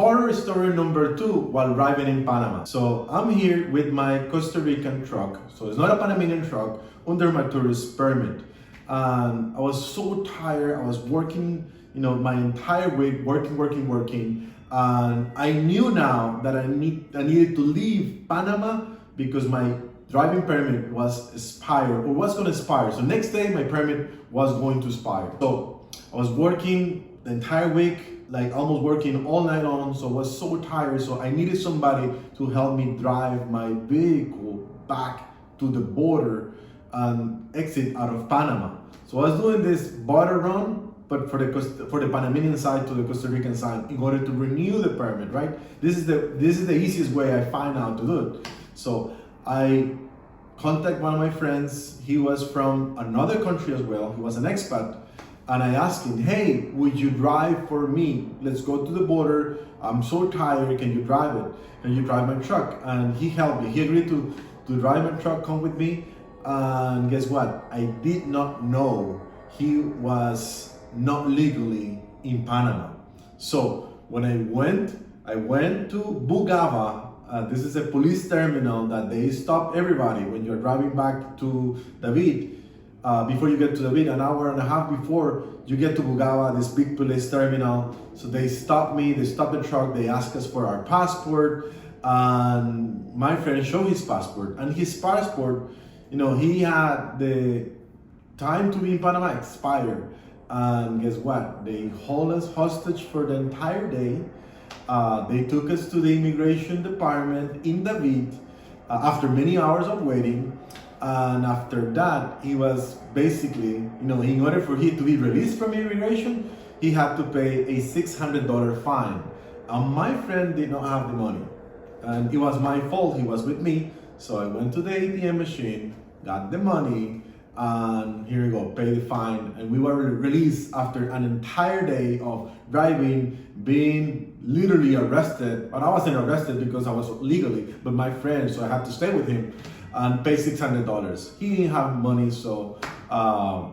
Horror story number 2 while driving in Panama. So I'm here with my Costa Rican truck. So it's not a Panamanian truck under my tourist permit. And I was so tired. I was working, my entire week, working. And I knew now that I needed to leave Panama because my driving permit was expired or was going to expire. So next day my permit was going to expire. So I was working the entire week, like almost working all night long. So I was so tired. So I needed somebody to help me drive my vehicle back to the border and exit out of Panama. So I was doing this border run, but for the Panamanian side to the Costa Rican side in order to renew the permit, right? This is the easiest way I find out to do it. So I contact one of my friends. He was from another country as well. He was an expat. And I asked him, hey, would you drive for me? Let's go to the border. I'm so tired. Can you drive it? Can you drive my truck? And he helped me. He agreed to drive my truck, come with me. And guess what? I did not know he was not legally in Panama. So when I went to Bugava. This is a police terminal that they stop everybody when you're driving back to David. Before you get to David, an hour and a half before you get to Bugava, this big police terminal. So they stop me, they stop the truck, they ask us for our passport. And my friend showed his passport. And his passport, he had the time to be in Panama expired. And guess what? They hold us hostage for the entire day. They took us to the immigration department in David after many hours of waiting. And after that, he was basically, in order for him to be released from immigration, he had to pay a $600 fine. And my friend did not have the money. And it was my fault, he was with me. So I went to the ATM machine, got the money, and here we go, pay the fine. And we were released after an entire day of driving, being literally arrested. But I wasn't arrested because I was legally, but my friend, so I had to stay with him and pay $600. He didn't have money, so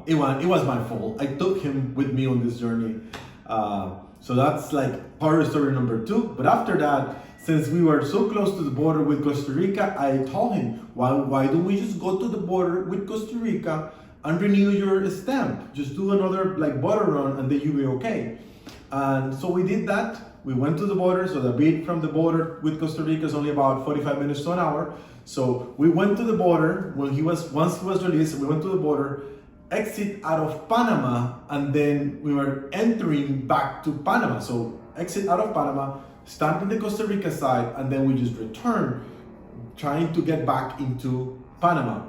it was my fault. I took him with me on this journey. So that's like horror story number 2. But after that, since we were so close to the border with Costa Rica, I told him, why don't we just go to the border with Costa Rica and renew your stamp? Just do another like border run and then you'll be okay. And so we did that. We went to the border. So the beat from the border with Costa Rica is only about 45 minutes to an hour. So we went to the border once he was released. We went to the border, exit out of Panama, and then we were entering back to Panama. So exit out of Panama, stamp in the Costa Rica side, and then we just return, trying to get back into Panama.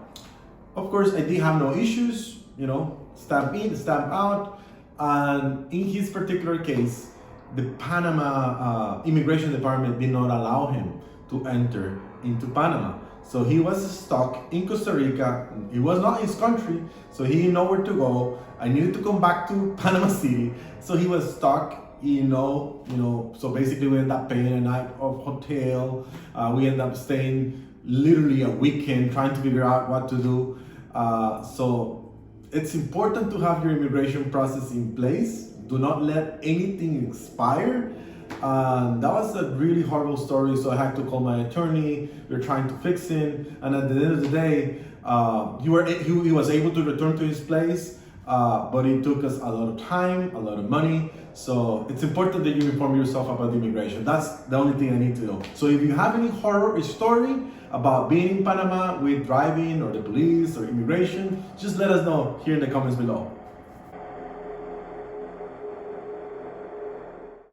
Of course, I did have no issues, stamp in, stamp out. And in his particular case, the Panama immigration department did not allow him to enter into Panama. So he was stuck in Costa Rica. It was not his country, so he didn't know where to go. I needed to come back to Panama City. So he was stuck, so basically we ended up paying a night of hotel. We ended up staying literally a weekend trying to figure out what to do. So it's important to have your immigration process in place. Do not let anything expire. That was a really horrible story, so I had to call my attorney. We're trying to fix it, and at the end of the day, he was able to return to his place, but it took us a lot of time, a lot of money. So it's important that you inform yourself about immigration. That's the only thing I need to know. So if you have any horror story about being in Panama with driving or the police or immigration, just let us know here in the comments below.